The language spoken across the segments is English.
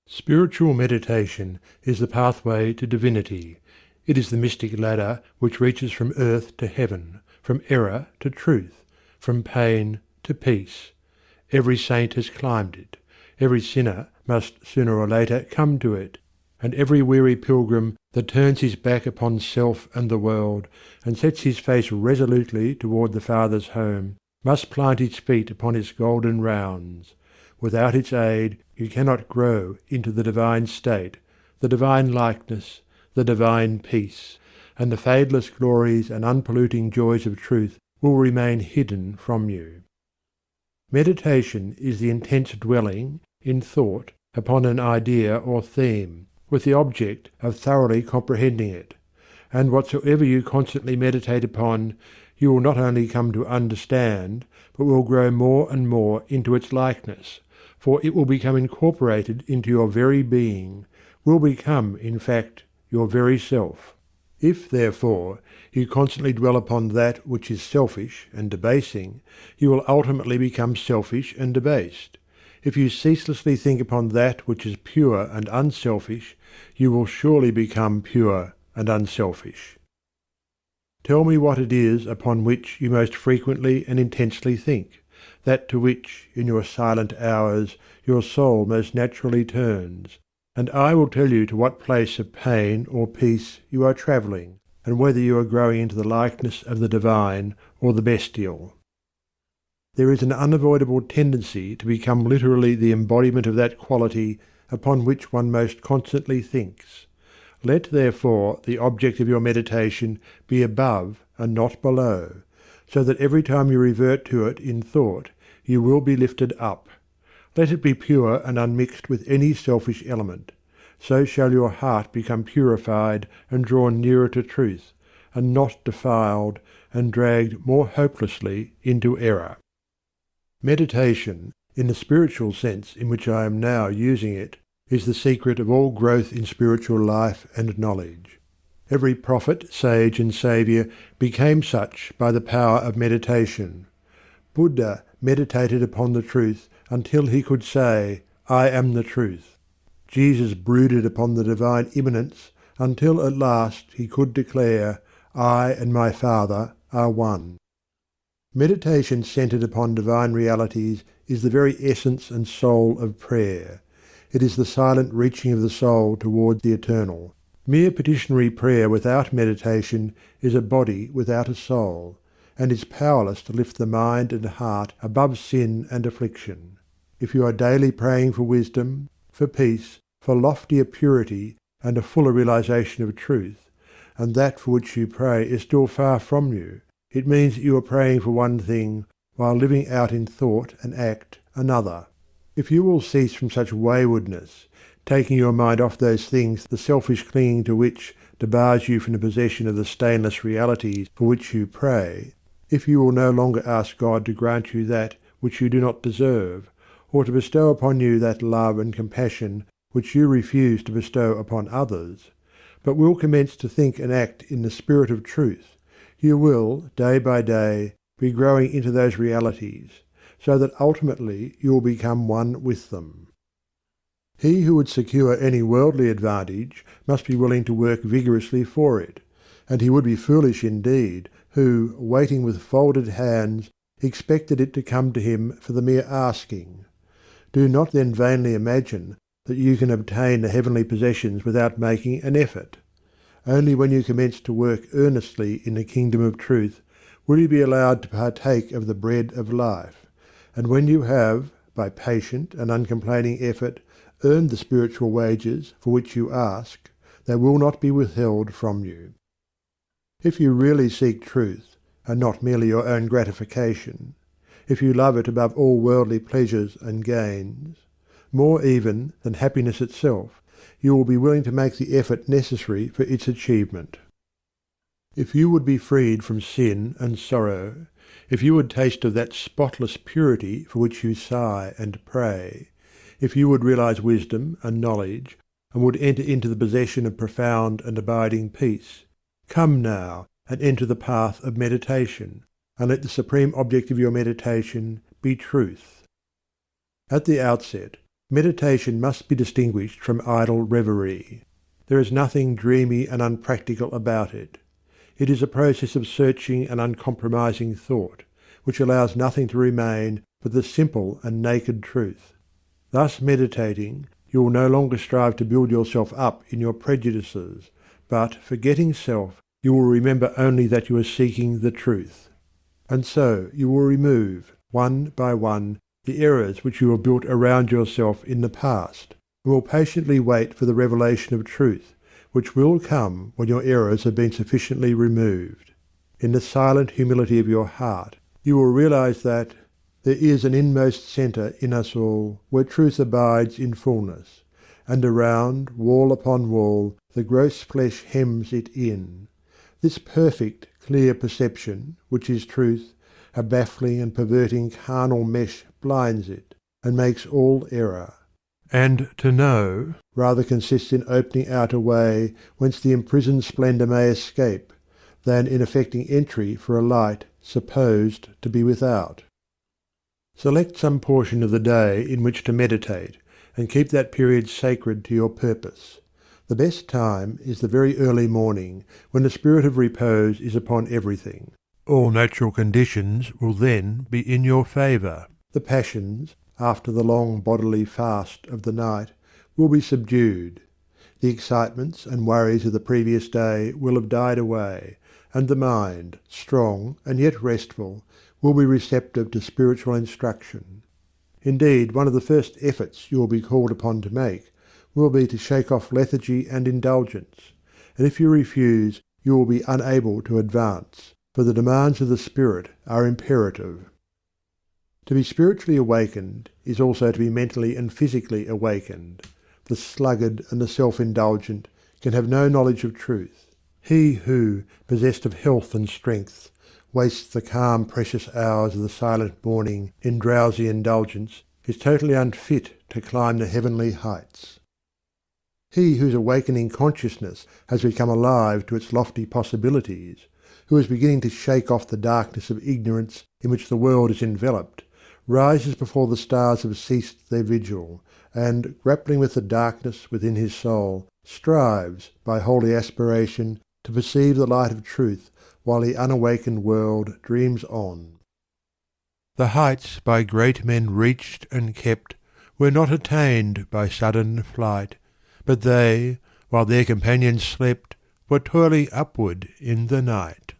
Spiritual meditation is the pathway to divinity. It is the mystic ladder which reaches from earth to heaven, from error to truth, from pain to peace. Every saint has climbed it. Every sinner must sooner or later come to it. And every weary pilgrim that turns his back upon self and the world, and sets his face resolutely toward the Father's home, must plant his feet upon its golden rounds. Without its aid you cannot grow into the divine state, the divine likeness, the divine peace, and the fadeless glories and unpolluting joys of truth will remain hidden from you. Meditation is the intense dwelling, in thought, upon an idea or theme, with the object of thoroughly comprehending it. And whatsoever you constantly meditate upon, you will not only come to understand, but will grow more and more into its likeness, for it will become incorporated into your very being, will become, in fact, your very self. If, therefore, you constantly dwell upon that which is selfish and debasing, you will ultimately become selfish and debased. If you ceaselessly think upon that which is pure and unselfish, you will surely become pure and unselfish. Tell me what it is upon which you most frequently and intensely think, that to which, in your silent hours, your soul most naturally turns, and I will tell you to what place of pain or peace you are travelling, and whether you are growing into the likeness of the divine or the bestial. There is an unavoidable tendency to become literally the embodiment of that quality upon which one most constantly thinks. Let, therefore, the object of your meditation be above and not below, so that every time you revert to it in thought you will be lifted up. Let it be pure and unmixed with any selfish element. So shall your heart become purified and drawn nearer to truth, and not defiled and dragged more hopelessly into error. Meditation, in the spiritual sense in which I am now using it, is the secret of all growth in spiritual life and knowledge. Every prophet, sage, and saviour became such by the power of meditation. Buddha meditated upon the truth until he could say, "I am the truth." Jesus brooded upon the divine immanence until at last he could declare, "I and my Father are one." Meditation centred upon divine realities is the very essence and soul of prayer. It is the silent reaching of the soul toward the eternal. Mere petitionary prayer without meditation is a body without a soul, and is powerless to lift the mind and heart above sin and affliction. If you are daily praying for wisdom, for peace, for loftier purity, and a fuller realization of truth, and that for which you pray is still far from you, it means that you are praying for one thing, while living out in thought and act another. If you will cease from such waywardness, taking your mind off those things the selfish clinging to which debars you from the possession of the stainless realities for which you pray, if you will no longer ask God to grant you that which you do not deserve, or to bestow upon you that love and compassion which you refuse to bestow upon others, but will commence to think and act in the spirit of truth, you will, day by day, be growing into those realities, so that ultimately you will become one with them. He who would secure any worldly advantage must be willing to work vigorously for it, and he would be foolish indeed who, waiting with folded hands, expected it to come to him for the mere asking. Do not then vainly imagine that you can obtain the heavenly possessions without making an effort. Only when you commence to work earnestly in the kingdom of truth will you be allowed to partake of the bread of life, and when you have, by patient and uncomplaining effort, earned the spiritual wages for which you ask, they will not be withheld from you. If you really seek truth, and not merely your own gratification, if you love it above all worldly pleasures and gains, more even than happiness itself, you will be willing to make the effort necessary for its achievement. If you would be freed from sin and sorrow, if you would taste of that spotless purity for which you sigh and pray, if you would realize wisdom and knowledge, and would enter into the possession of profound and abiding peace, come now and enter the path of meditation, and let the supreme object of your meditation be truth. At the outset, Meditation must be distinguished from idle reverie. There is nothing dreamy and unpractical about it. It is a process of searching and uncompromising thought, which allows nothing to remain but the simple and naked truth. Thus meditating, you will no longer strive to build yourself up in your prejudices, but, forgetting self, you will remember only that you are seeking the truth. And so you will remove, one by one, the errors which you have built around yourself in the past, and will patiently wait for the revelation of truth, which will come when your errors have been sufficiently removed. In the silent humility of your heart, you will realize that there is an inmost centre in us all where truth abides in fullness, and around, wall upon wall, the gross flesh hems it in. This perfect, clear perception, which is truth, a baffling and perverting carnal mesh blinds it, and makes all error. And to know rather consists in opening out a way whence the imprisoned splendour may escape, than in effecting entry for a light supposed to be without. Select some portion of the day in which to meditate, and keep that period sacred to your purpose. The best time is the very early morning, when the spirit of repose is upon everything. All natural conditions will then be in your favour. The passions, after the long bodily fast of the night, will be subdued. The excitements and worries of the previous day will have died away, and the mind, strong and yet restful, will be receptive to spiritual instruction. Indeed, one of the first efforts you will be called upon to make will be to shake off lethargy and indulgence, and if you refuse, you will be unable to advance, for the demands of the spirit are imperative. To be spiritually awakened is also to be mentally and physically awakened. The sluggard and the self-indulgent can have no knowledge of truth. He who, possessed of health and strength, wastes the calm precious hours of the silent morning in drowsy indulgence is totally unfit to climb the heavenly heights. He whose awakening consciousness has become alive to its lofty possibilities, who is beginning to shake off the darkness of ignorance in which the world is enveloped, rises before the stars have ceased their vigil, and, grappling with the darkness within his soul, strives, by holy aspiration, to perceive the light of truth while the unawakened world dreams on. The heights by great men reached and kept were not attained by sudden flight, but they, while their companions slept, were toiling upward in the night.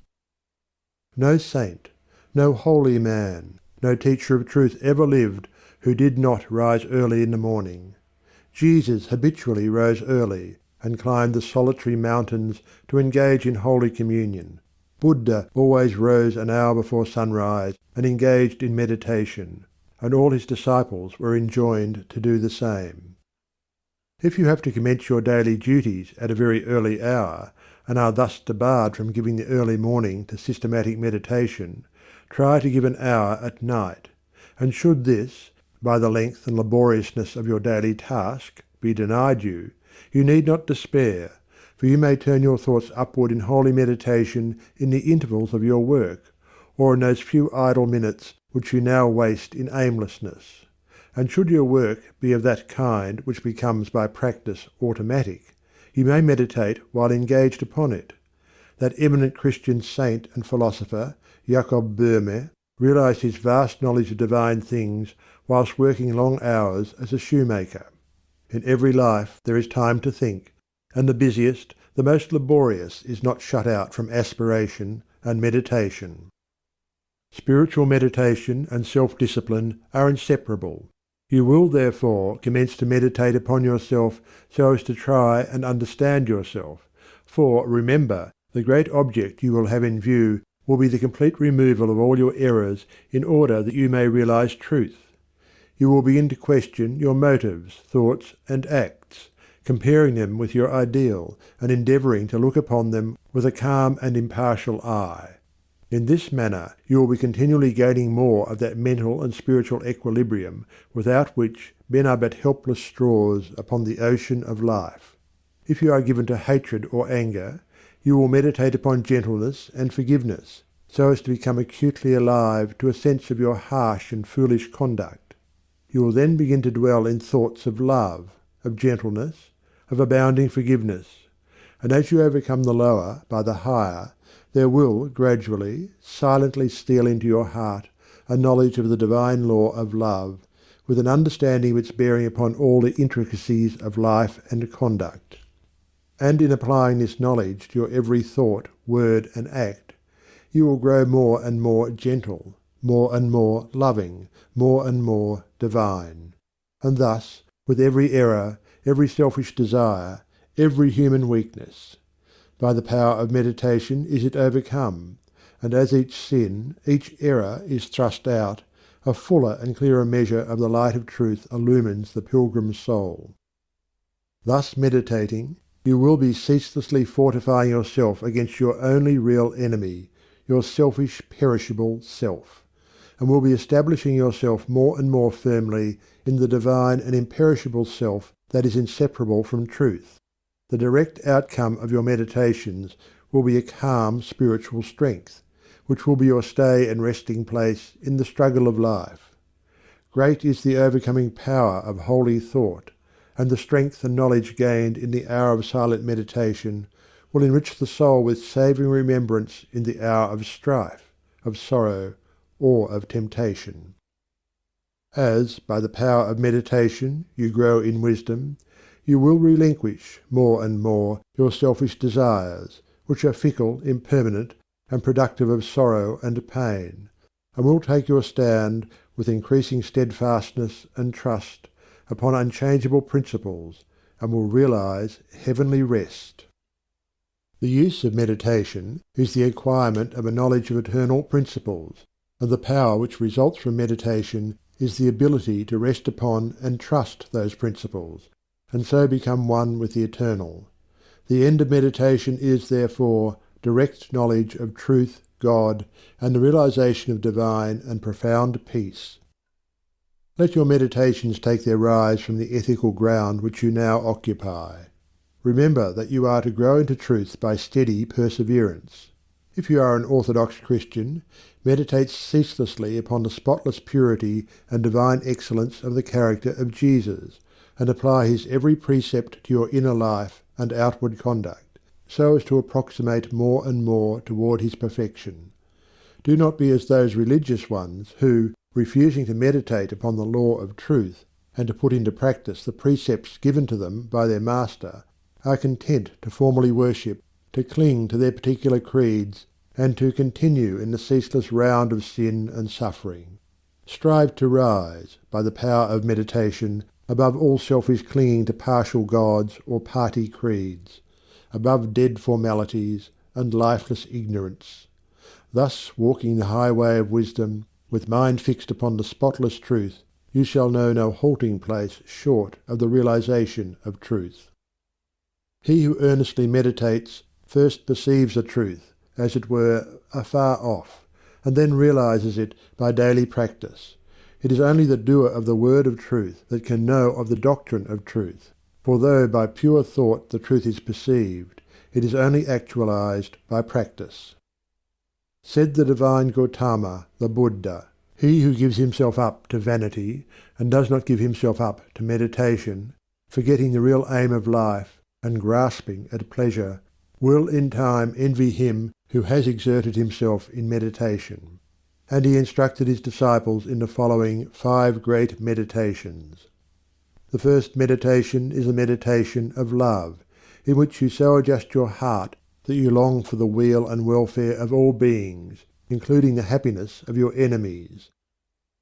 No saint, no holy man, no teacher of truth ever lived who did not rise early in the morning. Jesus habitually rose early, and climbed the solitary mountains to engage in holy communion. Buddha always rose an hour before sunrise and engaged in meditation, and all his disciples were enjoined to do the same. If you have to commence your daily duties at a very early hour, and are thus debarred from giving the early morning to systematic meditation, try to give an hour at night, and should this, by the length and laboriousness of your daily task, be denied you, you need not despair, for you may turn your thoughts upward in holy meditation in the intervals of your work, or in those few idle minutes which you now waste in aimlessness. And should your work be of that kind which becomes by practice automatic, you may meditate while engaged upon it. That eminent Christian saint and philosopher, Jacob Boehme, realized his vast knowledge of divine things whilst working long hours as a shoemaker. In every life there is time to think, and the busiest, the most laborious is not shut out from aspiration and meditation. Spiritual meditation and self-discipline are inseparable. You will therefore commence to meditate upon yourself so as to try and understand yourself, for remember, the great object you will have in view will be the complete removal of all your errors in order that you may realize truth. You will begin to question your motives, thoughts, and acts, comparing them with your ideal, and endeavouring to look upon them with a calm and impartial eye. In this manner you will be continually gaining more of that mental and spiritual equilibrium without which men are but helpless straws upon the ocean of life. If you are given to hatred or anger, you will meditate upon gentleness and forgiveness, so as to become acutely alive to a sense of your harsh and foolish conduct. You will then begin to dwell in thoughts of love, of gentleness, of abounding forgiveness, and as you overcome the lower by the higher, there will gradually, silently steal into your heart a knowledge of the divine law of love, with an understanding of its bearing upon all the intricacies of life and conduct. And in applying this knowledge to your every thought, word, and act, you will grow more and more gentle, more and more loving, more and more divine. And thus, with every error, every selfish desire, every human weakness, by the power of meditation is it overcome, and as each sin, each error is thrust out, a fuller and clearer measure of the light of truth illumines the pilgrim's soul. Thus meditating, you will be ceaselessly fortifying yourself against your only real enemy, your selfish, perishable self, and will be establishing yourself more and more firmly in the divine and imperishable self that is inseparable from truth. The direct outcome of your meditations will be a calm spiritual strength, which will be your stay and resting place in the struggle of life. Great is the overcoming power of holy thought, and the strength and knowledge gained in the hour of silent meditation will enrich the soul with savouring remembrance in the hour of strife, of sorrow, or of temptation. As, by the power of meditation, you grow in wisdom, you will relinquish more and more your selfish desires, which are fickle, impermanent, and productive of sorrow and pain, and will take your stand with increasing steadfastness and trust upon unchangeable principles, and will realize heavenly rest. The use of meditation is the acquirement of a knowledge of eternal principles, and the power which results from meditation is the ability to rest upon and trust those principles, and so become one with the eternal. The end of meditation is, therefore, direct knowledge of truth, God, and the realization of divine and profound peace. Let your meditations take their rise from the ethical ground which you now occupy. Remember that you are to grow into truth by steady perseverance. If you are an orthodox Christian, meditate ceaselessly upon the spotless purity and divine excellence of the character of Jesus, and apply his every precept to your inner life and outward conduct, so as to approximate more and more toward his perfection. Do not be as those religious ones who, refusing to meditate upon the law of truth, and to put into practice the precepts given to them by their master, are content to formally worship, to cling to their particular creeds, and to continue in the ceaseless round of sin and suffering. Strive to rise, by the power of meditation, above all selfish clinging to partial gods or party creeds, above dead formalities and lifeless ignorance. Thus, walking the highway of wisdom, with mind fixed upon the spotless truth, you shall know no halting place short of the realization of truth. He who earnestly meditates first perceives the truth, as it were, afar off, and then realizes it by daily practice. It is only the doer of the word of truth that can know of the doctrine of truth, for though by pure thought the truth is perceived, it is only actualized by practice. Said the divine Gautama, the Buddha, "He who gives himself up to vanity, and does not give himself up to meditation, forgetting the real aim of life, and grasping at pleasure, will in time envy him who has exerted himself in meditation." And he instructed his disciples in the following 5 great meditations. The first meditation is a meditation of love, in which you so adjust your heart that you long for the weal and welfare of all beings, including the happiness of your enemies.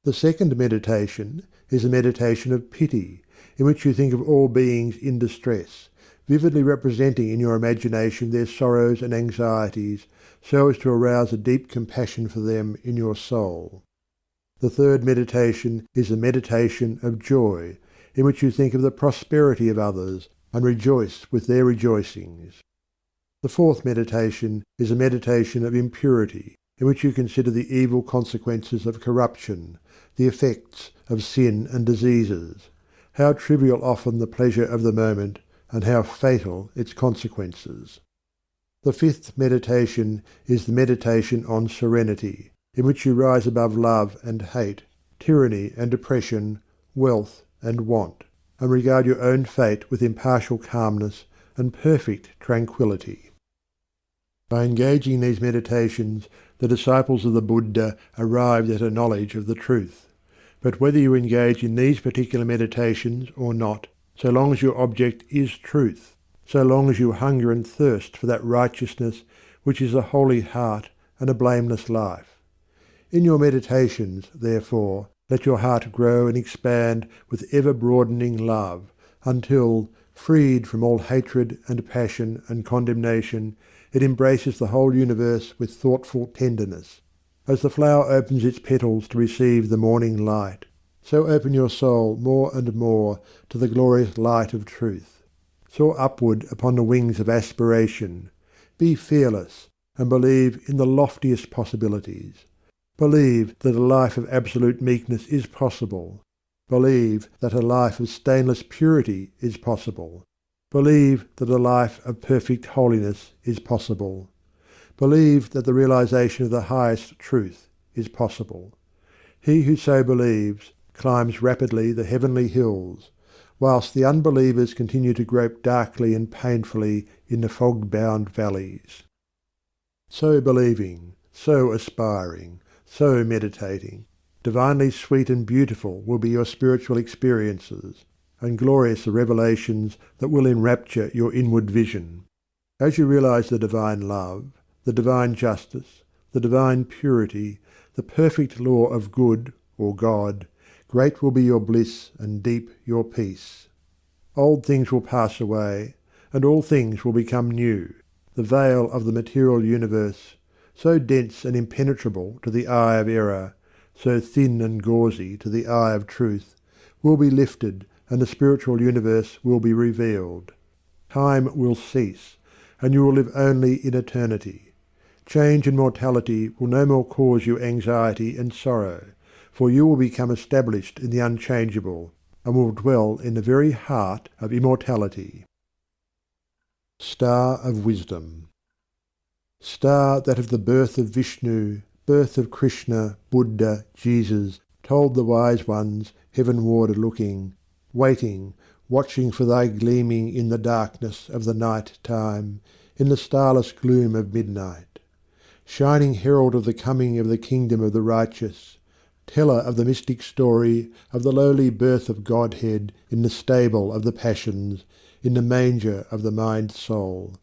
The second meditation is a meditation of pity, in which you think of all beings in distress, vividly representing in your imagination their sorrows and anxieties, so as to arouse a deep compassion for them in your soul. The third meditation is a meditation of joy, in which you think of the prosperity of others, and rejoice with their rejoicings. The fourth meditation is a meditation of impurity, in which you consider the evil consequences of corruption, the effects of sin and diseases, how trivial often the pleasure of the moment, and how fatal its consequences. The fifth meditation is the meditation on serenity, in which you rise above love and hate, tyranny and oppression, wealth, and want, and regard your own fate with impartial calmness and perfect tranquillity. By engaging in these meditations, the disciples of the Buddha arrived at a knowledge of the truth. But whether you engage in these particular meditations or not, so long as your object is truth, so long as you hunger and thirst for that righteousness which is a holy heart and a blameless life. In your meditations, therefore, let your heart grow and expand with ever-broadening love, until, freed from all hatred and passion and condemnation, it embraces the whole universe with thoughtful tenderness. As the flower opens its petals to receive the morning light, so open your soul more and more to the glorious light of truth. Soar upward upon the wings of aspiration. Be fearless, and believe in the loftiest possibilities. Believe that a life of absolute meekness is possible. Believe that a life of stainless purity is possible. Believe that a life of perfect holiness is possible. Believe that the realization of the highest truth is possible. He who so believes climbs rapidly the heavenly hills, whilst the unbelievers continue to grope darkly and painfully in the fog-bound valleys. So believing, so aspiring, so meditating, divinely sweet and beautiful will be your spiritual experiences, and glorious the revelations that will enrapture your inward vision. As you realize the divine love, the divine justice, the divine purity, the perfect law of good or God, great will be your bliss and deep your peace. Old things will pass away, and all things will become new. The veil of the material universe, so dense and impenetrable to the eye of error, so thin and gauzy to the eye of truth, will be lifted, and the spiritual universe will be revealed. Time will cease, and you will live only in eternity. Change and mortality will no more cause you anxiety and sorrow, for you will become established in the unchangeable, and will dwell in the very heart of immortality. Star of Wisdom. Star that of the birth of Vishnu, birth of Krishna, Buddha, Jesus, told the wise ones, heavenward looking, waiting, watching for thy gleaming in the darkness of the night time, in the starless gloom of midnight. Shining herald of the coming of the kingdom of the righteous, teller of the mystic story of the lowly birth of Godhead in the stable of the passions, in the manger of the mind-soul.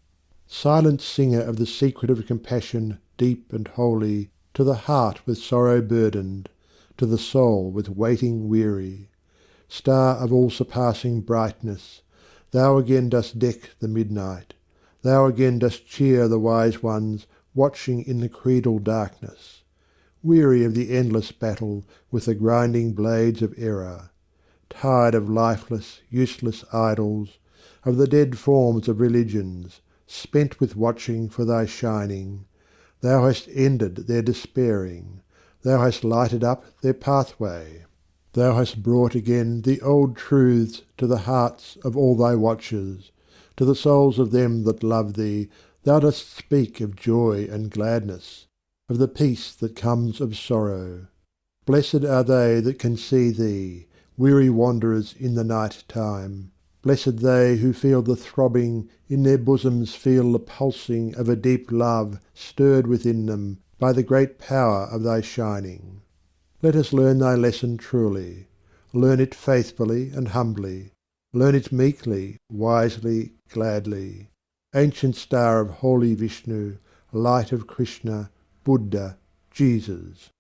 Silent singer of the secret of compassion deep and holy, to the heart with sorrow burdened, to the soul with waiting weary. Star of all-surpassing brightness, thou again dost deck the midnight, thou again dost cheer the wise ones watching in the creedal darkness. Weary of the endless battle with the grinding blades of error, tired of lifeless, useless idols, of the dead forms of religions, spent with watching for thy shining, thou hast ended their despairing, thou hast lighted up their pathway, thou hast brought again the old truths to the hearts of all thy watchers, to the souls of them that love thee, thou dost speak of joy and gladness, of the peace that comes of sorrow. Blessed are they that can see thee, weary wanderers in the night time. Blessed they who feel the throbbing, in their bosoms feel the pulsing of a deep love stirred within them by the great power of thy shining. Let us learn thy lesson truly. Learn it faithfully and humbly. Learn it meekly, wisely, gladly. Ancient star of holy Vishnu, light of Krishna, Buddha, Jesus.